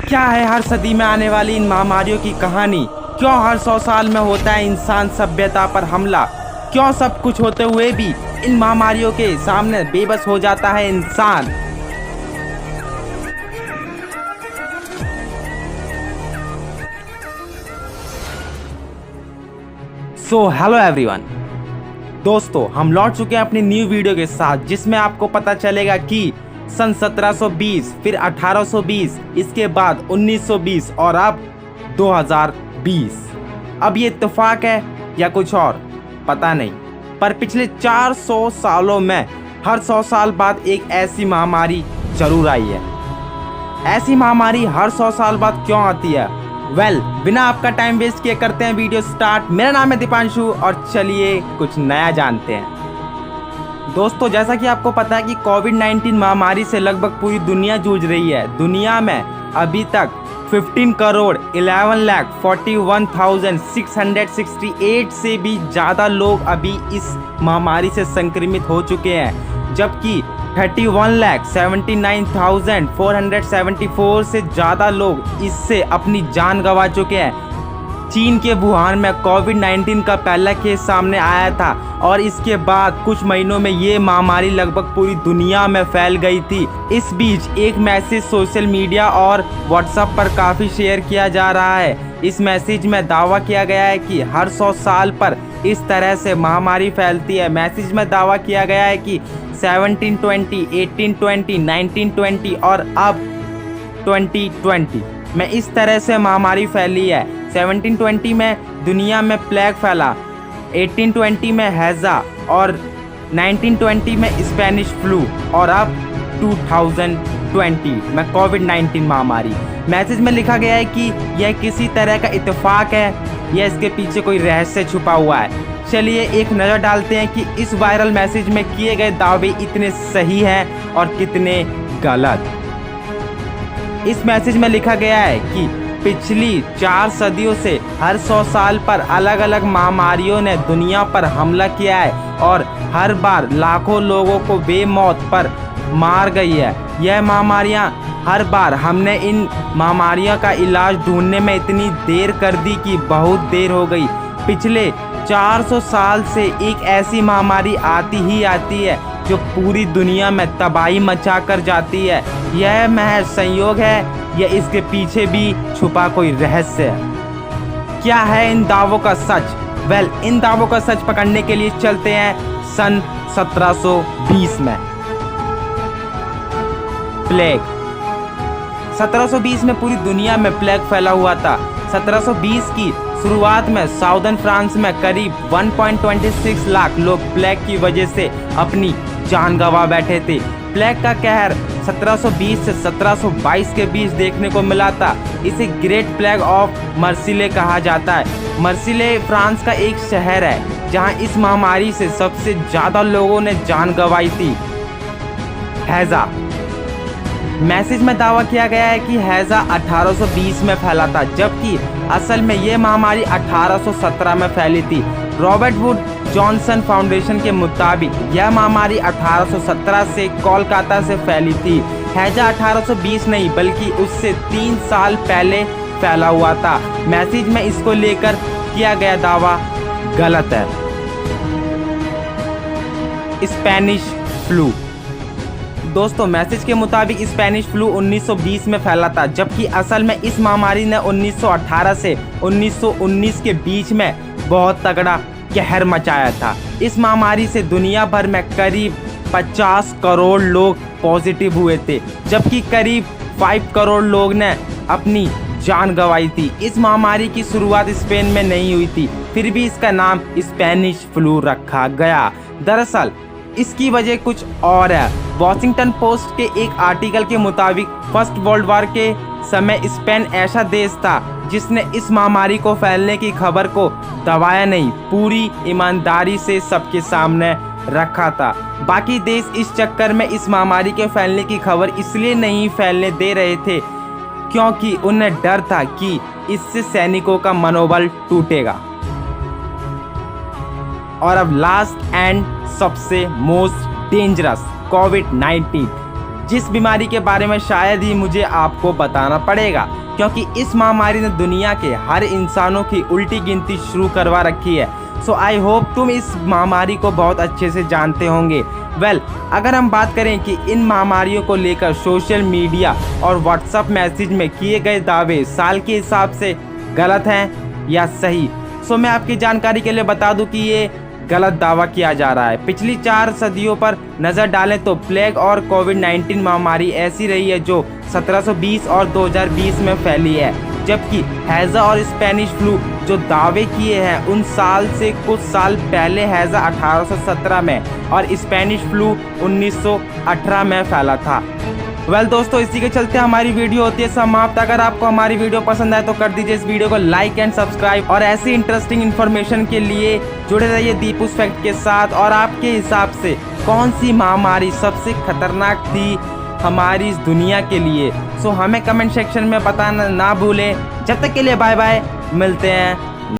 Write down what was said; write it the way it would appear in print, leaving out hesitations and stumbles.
क्या है हर सदी में आने वाली इन महामारियों की कहानी? क्यों हर 100 साल में होता है इंसान सभ्यता पर हमला? क्यों सब कुछ होते हुए भी इन महामारियों के सामने बेबस हो जाता है इंसान? Hello everyone. दोस्तों, हम लौट चुके हैं अपनी न्यू वीडियो के साथ, जिसमें आपको पता चलेगा कि सन 1720, फिर 1820, इसके बाद 1920 और अब 2020। अब ये इत्तेफाक है या कुछ और पता नहीं, पर पिछले 400 सालों में हर 100 साल बाद एक ऐसी महामारी जरूर आई है। ऐसी महामारी हर 100 साल बाद क्यों आती है? बिना आपका टाइम वेस्ट किए करते हैं वीडियो स्टार्ट। मेरा नाम है दीपांशु और चलिए कुछ नया जानते हैं। दोस्तों, जैसा कि आपको पता है कि कोविड-19 महामारी से लगभग पूरी दुनिया जूझ रही है। दुनिया में अभी तक 15,11,41,668 से भी ज़्यादा लोग अभी इस महामारी से संक्रमित हो चुके हैं, जबकि 31,79,474 से ज़्यादा लोग इससे अपनी जान गंवा चुके हैं। चीन के वुहान में कोविड-19 का पहला केस सामने आया था और इसके बाद कुछ महीनों में ये महामारी लगभग पूरी दुनिया में फैल गई थी। इस बीच एक मैसेज सोशल मीडिया और व्हाट्सएप पर काफ़ी शेयर किया जा रहा है। इस मैसेज में दावा किया गया है कि हर 100 साल पर इस तरह से महामारी फैलती है। मैसेज में दावा किया गया है कि 1720, 1820, 1920 और अब 2020 में इस तरह से महामारी फैली है। 1720 में दुनिया में प्लेग फैला, 1820 में हैजा और 1920 में स्पेनिश फ्लू और अब 2020 में कोविड-19 महामारी। मैसेज में लिखा गया है कि यह किसी तरह का इत्तेफाक है या इसके पीछे कोई रहस्य छुपा हुआ है। चलिए एक नज़र डालते हैं कि इस वायरल मैसेज में किए गए दावे इतने सही हैं और कितने गलत। इस मैसेज में लिखा गया है कि पिछली 4 सदियों से हर 100 साल पर अलग अलग महामारियों ने दुनिया पर हमला किया है और हर बार लाखों लोगों को बेमौत पर मार गई है। यह महामारियां हर बार हमने इन महामारियों का इलाज ढूंढने में इतनी देर कर दी कि बहुत देर हो गई। पिछले 400 साल से एक ऐसी महामारी आती ही आती है जो पूरी दुनिया में तबाही मचा कर जाती है। यह महज संयोग है या इसके पीछे भी छुपा कोई रहस्य है? क्या है इन दावों का सच? इन दावों का सच पकड़ने के लिए चलते हैं सन 1720 में। प्लेग 1720 में पूरी दुनिया में प्लेग फैला हुआ था। 1720 की शुरुआत में साउदर्न फ्रांस में करीब 1.26 लाख लोग प्लेग की वजह से अपनी जान गंवा बैठे थे। प्लेग का कहर 1720 से 1722 के बीच देखने को मिला था। इसे ग्रेट प्लेग ऑफ मर्सिले कहा जाता है। मर्सिले फ्रांस का एक शहर है जहां इस महामारी से सबसे ज़्यादा लोगों ने जान गंवाई थी। हैजा मैसेज में दावा किया गया है कि हैजा 1820 में फैला था, जबकि असल में ये महामारी 1817 में फैली थी। रॉबर्ट वुड जॉनसन फाउंडेशन के मुताबिक यह महामारी 1817 से कोलकाता से फैली थी। हैजा 1820 नहीं बल्कि उससे 3 साल पहले फैला हुआ था। मैसेज में इसको लेकर किया गया दावा गलत है। स्पेनिश फ्लू दोस्तों, मैसेज के मुताबिक स्पेनिश फ्लू 1920 में फैला था, जबकि असल में इस महामारी ने 1918 से 1919 के बीच में बहुत तगड़ा कहर मचाया था। इस महामारी से दुनिया भर में करीब 50 करोड़ लोग पॉजिटिव हुए थे, जबकि करीब 5 करोड़ लोग ने अपनी जान गंवाई थी। इस महामारी की शुरुआत स्पेन में नहीं हुई थी, फिर भी इसका नाम स्पेनिश फ्लू रखा गया। दरअसल इसकी वजह कुछ और है। वॉशिंगटन पोस्ट के एक आर्टिकल के मुताबिक फर्स्ट वर्ल्ड वॉर के समय स्पेन ऐसा देश था जिसने इस महामारी को फैलने की खबर को दबाया नहीं, पूरी ईमानदारी से सबके सामने रखा था। बाकी देश इस चक्कर में इस महामारी के फैलने की खबर इसलिए नहीं फैलने दे रहे थे क्योंकि उन्हें डर था कि इससे सैनिकों का मनोबल टूटेगा। और अब लास्ट एंड सबसे मोस्ट डेंजरस कोविड-19 जिस बीमारी के बारे में शायद ही मुझे आपको बताना पड़ेगा, क्योंकि इस महामारी ने दुनिया के हर इंसानों की उल्टी गिनती शुरू करवा रखी है। सो आई होप तुम इस महामारी को बहुत अच्छे से जानते होंगे। अगर हम बात करें कि इन महामारियों को लेकर सोशल मीडिया और व्हाट्सएप मैसेज में किए गए दावे साल के हिसाब से गलत हैं या सही, सो मैं आपकी जानकारी के लिए बता दूं कि ये गलत दावा किया जा रहा है। पिछली 4 सदियों पर नज़र डालें तो प्लेग और कोविड-19 महामारी ऐसी रही है जो 1720 और 2020 में फैली है, जबकि हैजा और स्पेनिश फ्लू जो दावे किए हैं उन साल से कुछ साल पहले हैजा 1817 में और स्पेनिश फ्लू 1918 में फैला था। दोस्तों, इसी के चलते हमारी वीडियो होती है समाप्त। अगर आपको हमारी वीडियो पसंद आए तो कर दीजिए इस वीडियो को लाइक एंड सब्सक्राइब, और ऐसी इंटरेस्टिंग इन्फॉर्मेशन के लिए जुड़े रहिए दीपूस फैक्ट के साथ। और आपके हिसाब से कौन सी महामारी सबसे खतरनाक थी हमारी इस दुनिया के लिए, सो हमें कमेंट सेक्शन में बताना ना भूलें। जब तक के लिए बाय बाय, मिलते हैं